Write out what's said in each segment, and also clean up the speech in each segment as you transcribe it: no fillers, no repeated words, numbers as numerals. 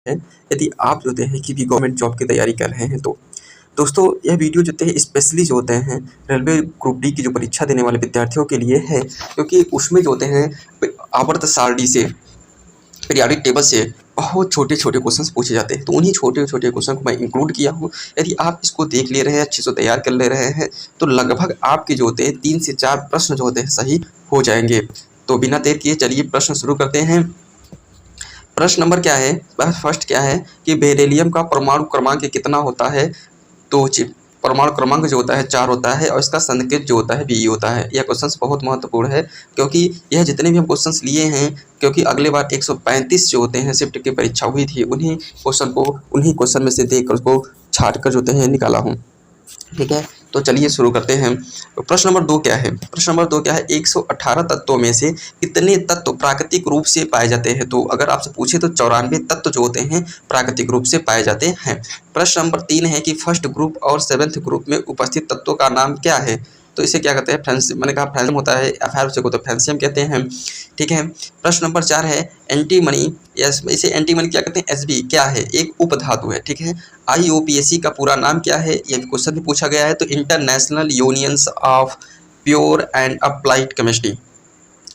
है यदि आप जो है कि भी गवर्नमेंट जॉब की तैयारी कर रहे हैं तो दोस्तों यह वीडियो जो है स्पेशली जो होते हैं रेलवे ग्रुप डी की जो परीक्षा देने वाले विद्यार्थियों के लिए है, क्योंकि उसमें जो होते हैं आवर्त सारणी से पीरियाडिक टेबल से बहुत छोटे छोटे क्वेश्चंस पूछे जाते हैं। तो उन्हीं छोटे छोटे क्वेश्चन को मैं इंक्लूड किया हूँ। यदि आप इसको देख ले रहे हैं, अच्छे से तैयार कर ले रहे हैं, तो लगभग आपके जो होते हैं 3 से 4 प्रश्न जो होते हैं सही हो जाएंगे। तो बिना देर किए चलिए प्रश्न शुरू करते हैं। प्रश्न नंबर क्या है, फर्स्ट क्या है कि बेरिलियम का परमाणु क्रमांक कितना होता है। तो परमाणु क्रमांक जो होता है 4 होता है और इसका संकेत जो होता है Be होता है। यह क्वेश्चन बहुत महत्वपूर्ण है, क्योंकि यह जितने भी हम क्वेश्चंस लिए हैं, क्योंकि अगले बार 135 जो होते हैं शिफ्ट की परीक्षा हुई थी, उन्हीं क्वेश्चन में से देख कर उसको छाट कर जो होते हैं निकाला हूँ। ठीक है, तो चलिए शुरू करते हैं। तो प्रश्न नंबर 2 क्या है, प्रश्न नंबर 2 क्या है 118 तत्वों में से कितने तत्व प्राकृतिक रूप से पाए जाते हैं। तो अगर आपसे पूछे तो 94 तत्व जो होते हैं प्राकृतिक रूप से पाए जाते हैं। प्रश्न नंबर 3 है कि फर्स्ट ग्रुप और 7th ग्रुप में उपस्थित तत्वों का नाम क्या है। तो इसे क्या कहते हैं, फ्रेंसियम। मैंने कहा फ्रेंसियम होता है, एफ को तो फ्रेंसियम कहते हैं। ठीक है, प्रश्न नंबर 4 है एंटीमनी, इसे एंटीमनी क्या कहते हैं, Sb क्या है, एक उपधातु है। ठीक है, IUPAC का पूरा नाम क्या है, यह क्वेश्चन भी पूछा गया है। तो international unions of pure and applied chemistry.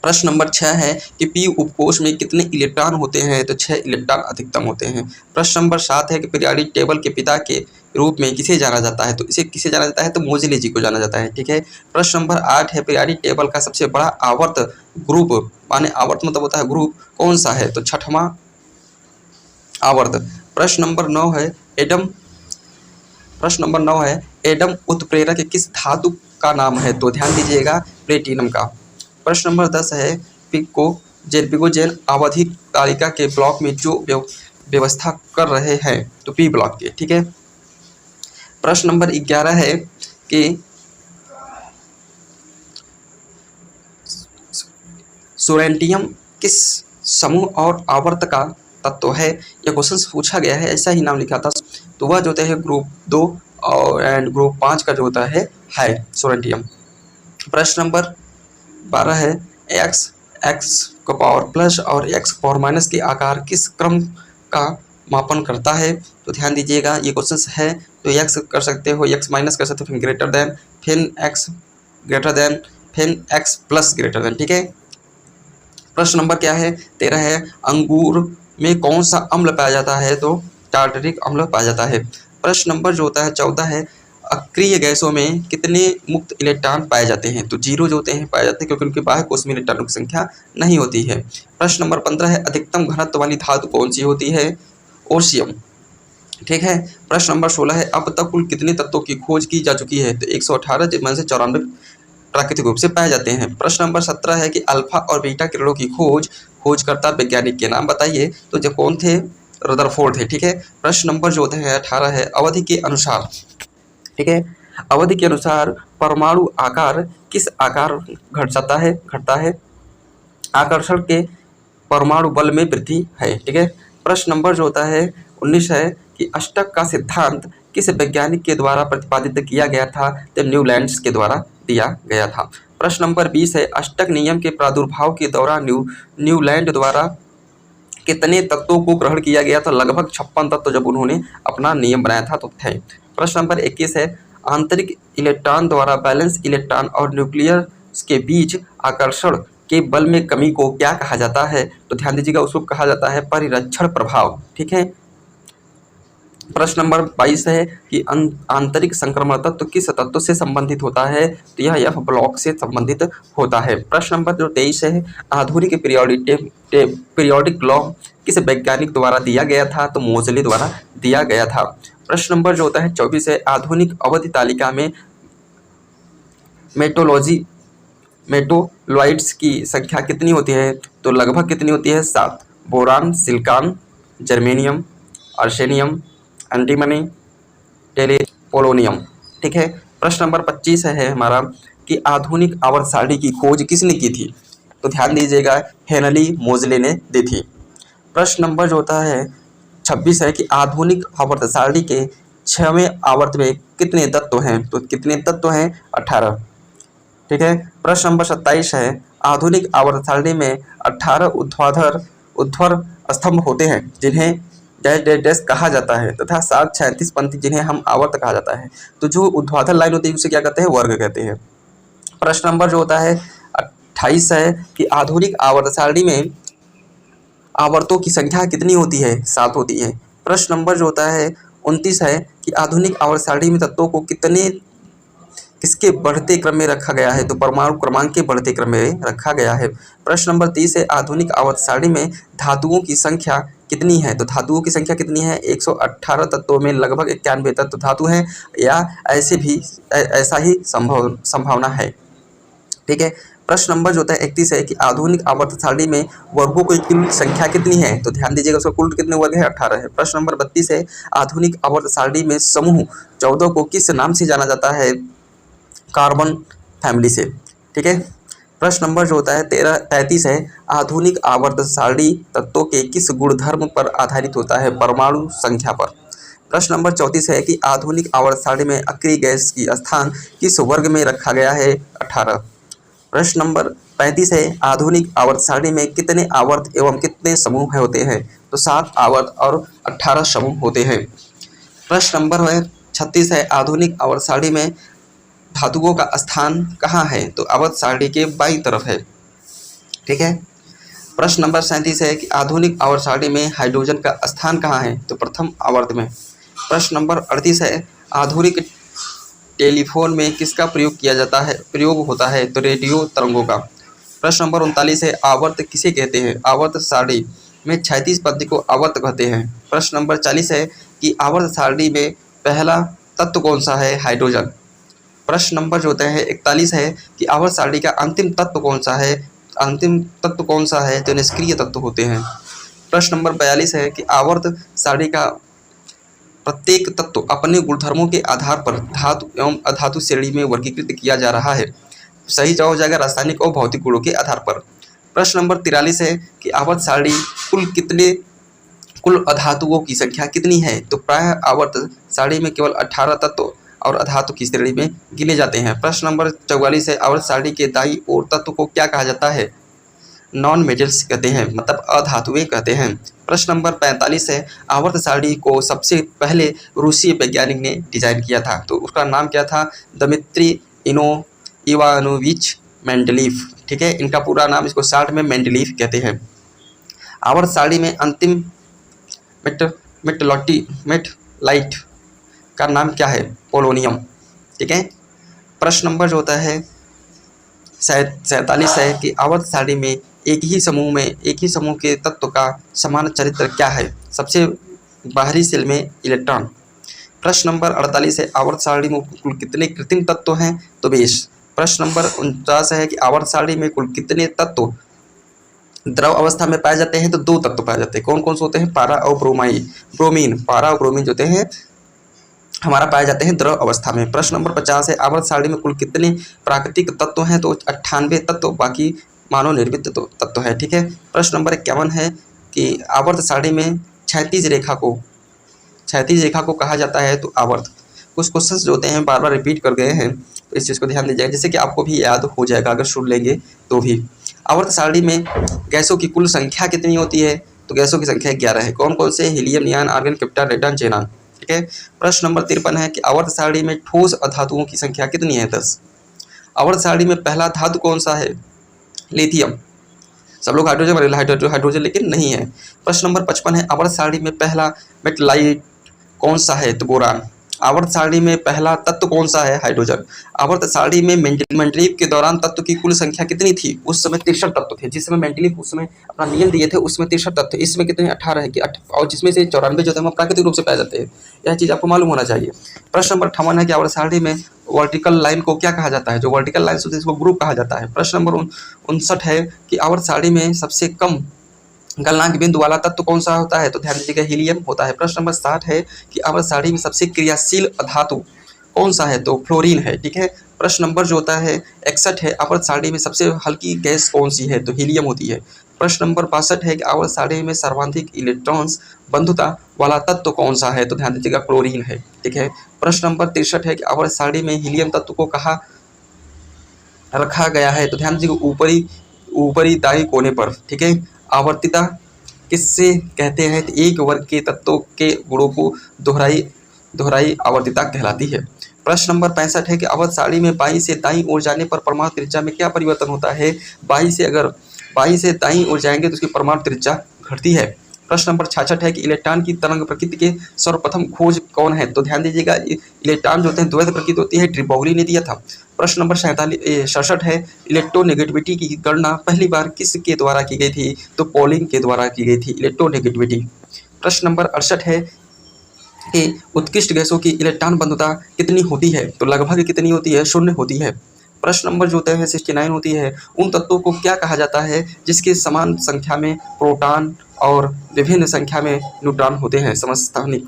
प्रश्न नंबर 6 है कि P उपकोष में कितने इलेक्ट्रॉन होते हैं। तो 6 इलेक्ट्रॉन अधिकतम होते हैं। प्रश्न नंबर 7 है कि पीरियाडिक टेबल के पिता के रूप में किसे जाना जाता है। तो इसे किसे जाना जाता है, तो मोज़ेले जी को जाना जाता है। ठीक है, प्रश्न नंबर 8 है पीरियाडिक टेबल का सबसे बड़ा आवर्त ग्रुप, माने आवर्त मतलब होता है ग्रुप, कौन सा है। तो 6वां आवर्त। प्रश्न नंबर 9 है एडम उत्प्रेरक किस धातु का नाम है। तो ध्यान दीजिएगा, प्लेटिनम का। प्रश्न नंबर 10 है पिकोजेन आवधिक तालिका के ब्लॉक में जो व्यवस्था कर रहे हैं। तो P ब्लॉक के। ठीक है, प्रश्न नंबर 11 है कि सोरेंटियम किस समूह और आवर्त का तत्व है। यह क्वेश्चन पूछा गया है, ऐसा ही नाम लिखा था। तो वह जो होता है ग्रुप 2 और एंड ग्रुप 5 का जो होता है सोरेंटियम। प्रश्न नंबर 12 है x का पावर प्लस और x पावर माइनस के आकार किस क्रम का मापन करता है। तो ध्यान दीजिएगा, ये क्वेश्चन है। तो x कर सकते हो, x माइनस कर सकते हो, फिर ग्रेटर देन, फिर x ग्रेटर देन, फिर x प्लस ग्रेटर देन। ठीक है, प्रश्न नंबर क्या है 13 है अंगूर में कौन सा अम्ल पाया जाता है। तो टार्टरिक अम्ल पाया जाता है। प्रश्न नंबर जो होता है 14 है अक्रिय गैसों में कितने मुक्त इलेक्ट्रॉन पाए जाते हैं। तो 0 जो होते हैं पाए जाते हैं, क्योंकि उनके बाह्य कोश में इलेक्ट्रॉनों की संख्या नहीं होती है। प्रश्न नंबर 15 है अधिकतम घनत्व वाली धातु कौन सी होती है, ओर्सियम। ठीक है, प्रश्न नंबर 16 है अब तक कुल कितने तत्वों की खोज की जा चुकी है। तो 118 जिनमें से 94 प्राकृतिक रूप से पाए जाते हैं। प्रश्न नंबर 17 है कि अल्फा और बीटा किरणों की खोजकर्ता वैज्ञानिक के नाम बताइए। तो जो कौन थे, रदरफोर्ड थे। ठीक है, प्रश्न नंबर जो होते हैं 18 है अवधि के अनुसार। ठीक है, अवधि के अनुसार परमाणु आकार किस आकार घटता है, आकर्षण के परमाणु बल में वृद्धि है। ठीक है, प्रश्न नंबर जो होता है 19 है कि अष्टक का सिद्धांत किस वैज्ञानिक के द्वारा प्रतिपादित किया गया था। तो न्यूलैंड्स के द्वारा दिया गया था। प्रश्न नंबर 20 है अष्टक नियम के प्रादुर्भाव के दौरान न्यूलैंड द्वारा कितने तत्वों को ग्रहण किया गया था। लगभग 56 तत्व जब उन्होंने अपना नियम बनाया था तो थे। प्रश्न नंबर 21 है आंतरिक इलेक्ट्रॉन द्वारा बैलेंस इलेक्ट्रॉन और न्यूक्लियस के बीच आकर्षण के बल में कमी को क्या कहा जाता है। तो ध्यान दीजिएगा, उसको कहा जाता है परिरक्षण प्रभाव। ठीक है, प्रश्न नंबर 22 है कि आंतरिक संक्रमण तत्व किस तत्व से संबंधित होता है। तो यह F ब्लॉक से संबंधित होता है। प्रश्न नंबर जो 23 है आधुनिक पीरियोडिक लॉ किस वैज्ञानिक द्वारा दिया गया था। तो मोज़ेले द्वारा दिया गया था। प्रश्न नंबर जो होता है 24 है आधुनिक अवधि तालिका में मेटोलॉइड्स की संख्या कितनी होती है। तो लगभग कितनी होती है, 7। Boron, silicon, germanium, arsenium, antimony, polonium. ठीक है, प्रश्न नंबर 25 है हमारा कि आधुनिक आवर्त सारणी की खोज किसने की थी। तो ध्यान दीजिएगा, हेनरी मोज़ेले ने दी थी। प्रश्न नंबर जो होता है 26 है कि आधुनिक आवर्त सारणी के 6वें आवर्त में कितने तत्व हैं। तो कितने तत्व हैं, 18। ठीक है, प्रश्न नंबर 27 है आधुनिक आवर्त सारणी में 18 ऊर्ध्वाधर स्तंभ होते हैं जिन्हें डैश डैश डैश कहा जाता है तथा 736 पंक्ति जिन्हें हम आवर्त कहा जाता है। तो जो ऊर्ध्वाधर लाइन होती है उसे क्या कहते हैं, वर्ग कहते हैं। प्रश्न नंबर जो होता है 28 है कि आधुनिक आवर्त सारणी में आवर्तों की संख्या कितनी होती है, 7 होती है। प्रश्न नंबर जो होता है 29 है कि आधुनिक आवर्त सारणी में तत्वों को किसके बढ़ते क्रम में रखा गया है, तो परमाणु क्रमांक के बढ़ते क्रम में रखा गया है। प्रश्न नंबर 30 है आधुनिक आवर्त सारणी में धातुओं की संख्या कितनी है, तो धातुओं की संख्या कितनी है, 118 तत्वों में लगभग 91 तत्व धातु हैं या ऐसा ही संभावना है। ठीक है। प्रश्न नंबर जो होता है 31 है कि आधुनिक आवर्त सारणी में वर्गों की कुल संख्या कितनी है, तो ध्यान दीजिएगा उसका कुल कितने वर्ग है, 18 है। प्रश्न नंबर 32 है आधुनिक आवर्त सारणी में समूह 14 को किस नाम से जाना जाता है, कार्बन फैमिली से। ठीक है। प्रश्न नंबर जो होता है 33 है आधुनिक आवर्त सारणी तत्वों के किस गुणधर्म पर आधारित होता है, परमाणु संख्या पर। प्रश्न नंबर 34 है कि आधुनिक आवर्त सारणी में अक्रिय गैस की स्थान किस वर्ग में रखा गया है, 18। प्रश्न नंबर 35 है आधुनिक आवर्त सारणी में कितने आवर्त एवं कितने समूह होते हैं, तो 7 आवर्त और 18 समूह होते हैं। प्रश्न नंबर 36 है आधुनिक आवर्त सारणी में धातुओं का स्थान कहाँ है, तो आवर्त सारणी के बाईं तरफ है। ठीक है। प्रश्न नंबर 37 है कि आधुनिक आवर्त सारणी में हाइड्रोजन का स्थान कहाँ है, तो प्रथम आवर्त में। प्रश्न नंबर 38 है आधुनिक टेलीफोन में किसका प्रयोग होता है, तो रेडियो तरंगों का। प्रश्न नंबर 39 है आवर्त किसे कहते हैं, आवर्त सारणी में 36 पंक्ति को आवर्त कहते हैं। प्रश्न नंबर 40 है कि आवर्त सारणी में पहला तत्व कौन सा है, हाइड्रोजन। प्रश्न नंबर जो होता है 41 है कि आवर्त सारणी का अंतिम तत्व कौन सा है, तो निष्क्रिय तत्व होते हैं। प्रश्न नंबर 42 है कि आवर्त सारणी का प्रत्येक तत्व अपने गुणधर्मों के आधार पर धातु एवं अधातु श्रेणी में वर्गीकृत किया जा रहा है। सही जवाब हो जाएगा रासायनिक और भौतिक गुणों के आधार पर। प्रश्न नंबर 43 है कि आवर्त सारणी कुल अधातुओं की संख्या कितनी है, तो प्रायः आवर्त सारणी में केवल 18 तत्व और अधातु की श्रेणी में गिने जाते हैं। प्रश्न नंबर 44 है आवर्त सारणी के दाईं ओर तत्व को क्या कहा जाता है, नॉन मेटल्स कहते हैं, मतलब अधातुएं कहते हैं। प्रश्न नंबर 45 है आवर्त सारणी को सबसे पहले रूसी वैज्ञानिक ने डिजाइन किया था, तो उसका नाम क्या था, दमित्री इवानोविच मेंडलीफ। ठीक है। इनका पूरा नाम, इसको शॉर्ट में मेंडलीफ कहते हैं। आवर्त सारणी में अंतिम मेटलाइट का नाम क्या है, पोलोनियम। ठीक है। प्रश्न नंबर जो होता है 47 है कि आवर्त सारणी में एक ही समूह के तत्व का समान चरित्र क्या है, सबसे बाहरी सेल में इलेक्ट्रॉन। प्रश्न नंबर 48 है आवर्त सारणी में कुल कितने कृत्रिम तत्व हैं, तो 20। प्रश्न नंबर 49 है कि आवर्त सारणी में कुल कितने तत्व द्रव अवस्था में पाए जाते हैं, तो 2 तत्व पाए जाते हैं। कौन कौन से होते हैं, पारा और ब्रोमीन। पारा और ब्रोमीन जो होते हैं हमारा पाए जाते हैं द्रव अवस्था में। प्रश्न नंबर 50 है आवर्त सारणी में कुल कितने प्राकृतिक तत्व हैं, तो 98 तत्व, बाकी मानव निर्मित तत्व है। ठीक है। प्रश्न नंबर 51 है कि आवर्त सारणी में क्षैतिज रेखा को कहा जाता है, तो आवर्त। कुछ क्वेश्चंस जो होते हैं बार बार रिपीट कर गए हैं, तो इस चीज़ को ध्यान दीजिएगा, जिससे कि आपको भी याद हो जाएगा अगर सुन लेंगे तो भी। आवर्त सारणी में गैसों की कुल संख्या कितनी होती है, तो गैसों की संख्या 11 है। कौन कौन से, हीलियम, नियान, आर्गन, क्रिप्टन, रेडन, जेनान। ठीक है। प्रश्न नंबर 53 है कि आवर्त सारणी में ठोस अधातुओं की संख्या कितनी है, 10। आवर्त सारणी में पहला धातु कौन सा है, लिथियम। सब लोग हाइड्रोजन लेकिन नहीं है। प्रश्न नंबर 55 है आवर्त सारणी में पहला मेटलाइट कौन सा है, तो बोरान। आवर्त सारणी में पहला तत्व कौन सा है, हाइड्रोजन। आवर्त सारणी में मेंडलीफ के दौरान तत्व की कुल संख्या कितनी थी, उस समय 63 तत्व थे। जिस समय मेंडलीफ उस समय अपना नियम दिए थे उसमें 63 तत्व थे। इसमें कितने, 18 है कि और जिसमें से 94 जो थे प्राकृतिक रूप से पाए जाते हैं। यह चीज़ आपको मालूम होना चाहिए। प्रश्न नंबर 58 है कि आवर्त सारणी में वर्टिकल लाइन को क्या कहा जाता है, जो वर्टिकल लाइन होती है इसको ग्रुप कहा जाता है। प्रश्न नंबर 59 है कि आवर्त सारणी में सबसे कम गलनांक बिंदु वाला तत्व कौन सा होता है, तो ध्यान दीजिएगा हीलियम होता है। प्रश्न नंबर 60 है कि आवर्त सारणी में सबसे क्रियाशील धातु कौन सा है, तो फ्लोरीन है। ठीक है। प्रश्न नंबर जो होता है 61 है आवर्त सारणी में सबसे हल्की गैस कौन सी है, तो हीलियम होती है। प्रश्न नंबर 62 है कि आवर्त सारणी में सर्वाधिक इलेक्ट्रॉन्स बंधुता वाला तत्व कौन सा है, तो ध्यान दीजिएगा क्लोरीन है। ठीक है। प्रश्न नंबर 63 है कि आवर्त सारणी में हीलियम तत्व को कहाँ रखा गया है, तो ध्यान दीजिएगा ऊपरी दाईं कोने पर। ठीक है। आवर्तिता किससे कहते हैं? तो एक वर्ग के तत्वों के गुणों को दोहराई आवर्तता कहलाती है। प्रश्न नंबर 65 है कि आवर्त सारणी में बाईं से दाईं ओर जाने पर परमाणु त्रिज्या में क्या परिवर्तन होता है? बाईं से दाईं ओर जाएंगे तो उसकी परमाणु त्रिज्या घटती है। प्रश्न नंबर 66 है कि इलेक्ट्रॉन की तरंग प्रकृति के सर्वप्रथम खोज कौन है? तो ध्यान दीजिएगा, इलेक्ट्रॉन जो होते हैं द्वैत प्रकृति होती है, ड्रिबौली ने दिया था। प्रश्न नंबर 67 है इलेक्ट्रोनेगेटिविटी की गणना पहली बार किसके द्वारा की गई थी? तो पॉलिंग के द्वारा की गई थी इलेक्ट्रोनेगेटिविटी। प्रश्न नंबर 68 है कि उत्कृष्ट गैसों की इलेक्ट्रॉन बंधुता कितनी होती है? तो लगभग कितनी होती है? 0 होती है। प्रश्न नंबर जो है 69 होती है, उन तत्वों को क्या कहा जाता है जिसके समान संख्या में प्रोटॉन और विभिन्न संख्या में न्यूट्रॉन होते हैं? समस्थानिक।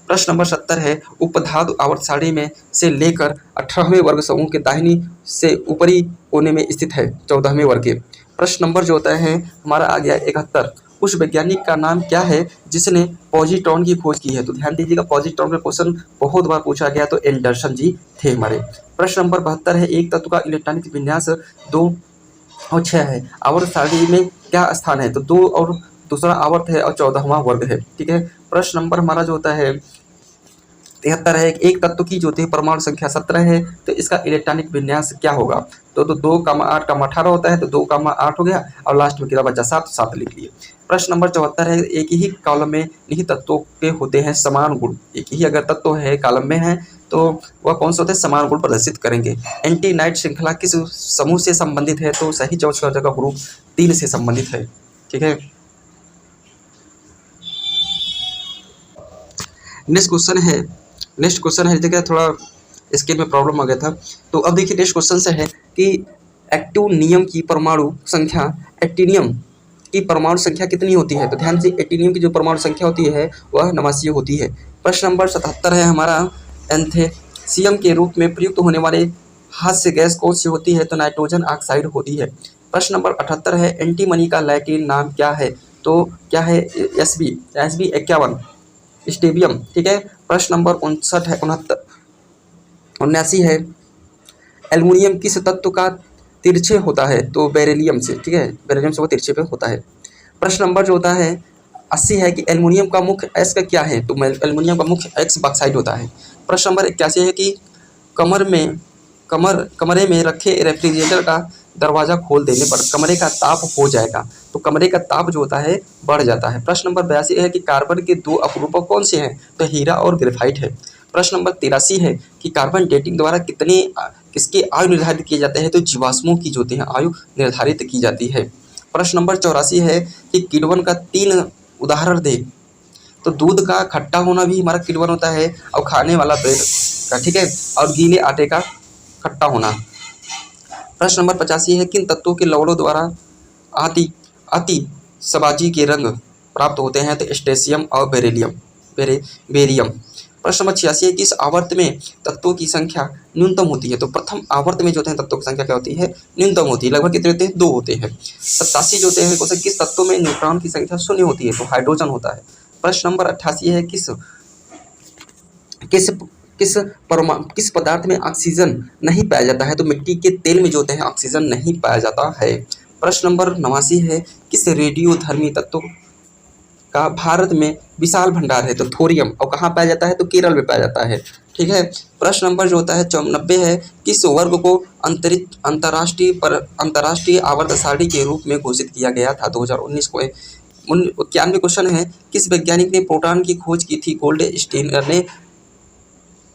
प्रश्न नंबर 70 है उपधातु आवर्त सारणी में से लेकर 18वें वर्ग समूह के दाहिनी से ऊपरी कोने में स्थित है 14वें वर्ग के। प्रश्न नंबर जो होता है हमारा आ गया 71, उस वैज्ञानिक का नाम क्या है जिसने पॉजिट्रॉन की खोज की है? तो ध्यान दीजिएगा, पॉजिट्रॉन का क्वेश्चन बहुत बार पूछा गया, तो एंडरसन जी थे हमारे। प्रश्न नंबर 72 है एक तत्व का इलेक्ट्रॉनिक विन्यास 2 और 6 है, आवर्त सारणी में क्या स्थान है? तो 2 और दूसरा आवर्त है और 14वां वर्ग है। ठीक है। प्रश्न नंबर हमारा जो होता है 73 है, एक तत्व की जो होती है परमाणु संख्या 17 है, तो इसका इलेक्ट्रॉनिक विन्यास क्या होगा? तो 2, 8, 18 होता है, तो 2, 8 हो गया और लास्ट में कितना बचा? 7, 7 लिख लिए। प्रश्न नंबर 74 है एक ही कॉलम में निहित तत्वों के होते हैं समान गुण। एक ही अगर तत्व है कॉलम में है तो वह कौन सा होते हैं? समान गुण प्रदर्शित करेंगे। एंटी नाइट श्रृंखला किस समूह से संबंधित है? तो सही जवाब का ग्रुप 3 से संबंधित है। ठीक है। नेक्स्ट क्वेश्चन है देखिए, थोड़ा स्क्रीन में प्रॉब्लम आ गया था, तो अब देखिए नेक्स्ट क्वेश्चन से है कि एक्टिनियम की परमाणु संख्या एक्टिनियम की परमाणु संख्या कितनी होती है? तो ध्यान से, एक्टिनियम की जो परमाणु संख्या होती है वह 89 होती है। प्रश्न नंबर 77 है हमारा एंथ्रेसियम के रूप में प्रयुक्त होने वाले हास्य गैस कौन सी होती है? तो नाइट्रोजन ऑक्साइड होती है। प्रश्न नंबर 78 है एंटीमनी का लैटिन नाम क्या है? तो क्या है? SB 51 स्टेबियम। ठीक है। प्रश्न नंबर 79 है एल्युमिनियम किस तत्व का तिरछे होता है? तो बेरिलियम से। ठीक है, बेरिलियम से वो तिरछे पे होता है। प्रश्न नंबर जो होता है 80 है कि एल्युमिनियम का मुख्य एक्स का क्या है? तो एल्युमिनियम का मुख्य एक्स बॉक्साइड होता है। प्रश्न नंबर 81 है कि कमरे में रखे रेफ्रिजरेटर का दरवाजा खोल देने पर कमरे का ताप हो जाएगा, तो कमरे का ताप जो होता है बढ़ जाता है। प्रश्न नंबर 82 है कि कार्बन के 2 अपरूपक कौन से हैं? तो हीरा और ग्रेफाइट है। प्रश्न नंबर 83 है कि कार्बन डेटिंग द्वारा किसके आयु निर्धारित किए जाते हैं? तो जीवाश्मों की जो होती है आयु निर्धारित की जाती है। प्रश्न नंबर 84 है कि किण्वन का 3 उदाहरण दे। तो दूध का खट्टा होना भी हमारा किण्वन होता है, और खाने वाला ब्रेड का, ठीक है, और गीले आटे का खट्टा होना। प्रश्न नंबर 85 है किन तत्वों के लवणों द्वारा अति सबाजी के रंग प्राप्त होते हैं? तो स्ट्रोंशियम और बेरियम। प्रश्न नंबर 86 है किस आवर्त में तत्वों की संख्या न्यूनतम होती है? तो प्रथम आवर्त में जो होते हैं तत्वों की संख्या क्या होती है? न्यूनतम होती है। लगभग कितने होते हैं? 2 होते हैं। 87 जो होते हैं किस तत्वों में न्यूट्रॉन की संख्या 0 होती है? तो हाइड्रोजन होता है। प्रश्न नंबर 88 है किस पदार्थ में ऑक्सीजन नहीं पाया जाता है? तो मिट्टी के तेल में जो होते हैं ऑक्सीजन नहीं पाया जाता है। प्रश्न नंबर 89 है किस रेडियोधर्मी तत्व का भारत में विशाल भंडार है? तो थोरियम। और कहाँ पाया जाता है? तो केरल में पाया जाता है। ठीक है। प्रश्न नंबर जो होता है 94 है किस वर्ग को अंतर्राष्ट्रीय आवर्त सारणी के रूप में घोषित किया गया था? 2019 को। 91 क्वेश्चन है किस वैज्ञानिक ने प्रोटॉन की खोज की थी? गोल्ड स्टेनर ने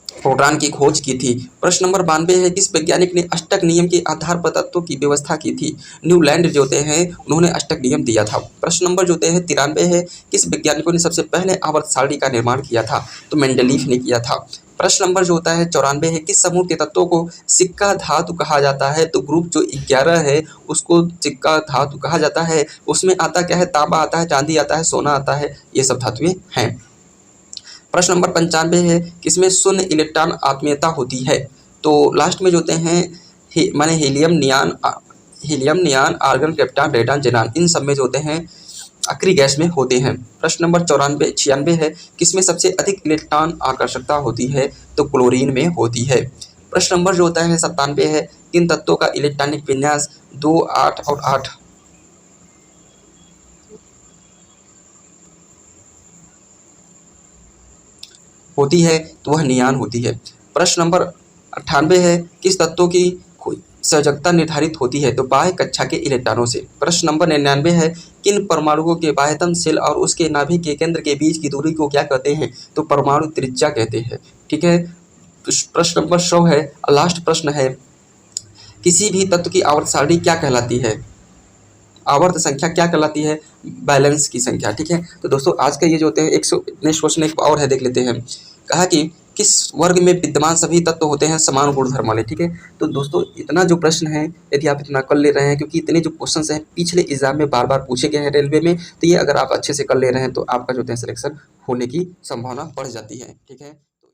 प्रोटॉन की खोज की थी। प्रश्न नंबर 92 है किस वैज्ञानिक ने अष्टक नियम के आधार पर तत्वों की व्यवस्था की थी? न्यूलैंड जो होते हैं उन्होंने अष्टक नियम दिया था। प्रश्न नंबर जो होते हैं 93 है किस वैज्ञानिकों ने सबसे पहले आवर्त सारणी का निर्माण किया था? तो मेंडलीफ ने किया था। प्रश्न नंबर जो होता है 94 है किस समूह के तत्वों को सिक्का धातु कहा जाता है? तो ग्रुप जो 11 है उसको सिक्का धातु कहा जाता है। उसमें आता क्या है? तांबा आता है, चांदी आता है, सोना आता है, ये सब धातुएं हैं। प्रश्न नंबर 95 है किसमें शून्य इलेक्ट्रॉन आत्मीयता होती है? तो लास्ट में जो होते हैं माने helium, neon, argon, krypton, radon, xenon, इन सब में जो होते हैं अक्री गैस में होते हैं। प्रश्न नंबर 96 है किसमें सबसे अधिक इलेक्ट्रॉन आकर्षकता होती है? तो क्लोरीन में होती है। प्रश्न नंबर जो होता है 97 है किन तत्वों का इलेक्ट्रॉनिक विन्यास 2, 8 और 8 होती है तो वह नियान होती है। प्रश्न नंबर 98 है, किस तत्वों की संयोजकता निर्धारित होती है? तो बाह्य कक्षा के इलेक्ट्रॉनों से। प्रश्न नंबर 99 है, किन परमाणुओं के बाह्यतम शेल और उसके नाभिक के केंद्र के बीच की दूरी को क्या कहते हैं? तो परमाणु त्रिज्या कहते हैं। ठीक है। प्रश्न नंबर 100 है, लास्ट प्रश्न है, किसी भी तत्व की आवर्त सारणी क्या कहलाती है? आवर्त संख्या क्या कहलाती है? बैलेंस की संख्या। ठीक है। तो दोस्तों आज का ये जो होते हैं 100 नेक्स्ट क्वेश्चन एक और है, देख लेते हैं। कहा कि किस वर्ग में विद्यमान सभी तत्व होते हैं समान गुणधर्म वाले। ठीक है। तो दोस्तों इतना जो प्रश्न है, यदि आप इतना कर ले रहे हैं, क्योंकि इतने जो क्वेश्चन हैं पिछले एग्जाम में बार बार पूछे गए हैं रेलवे में, तो ये अगर आप अच्छे से कर ले रहे हैं तो आपका जो है सिलेक्शन होने की संभावना बढ़ जाती है। ठीक है।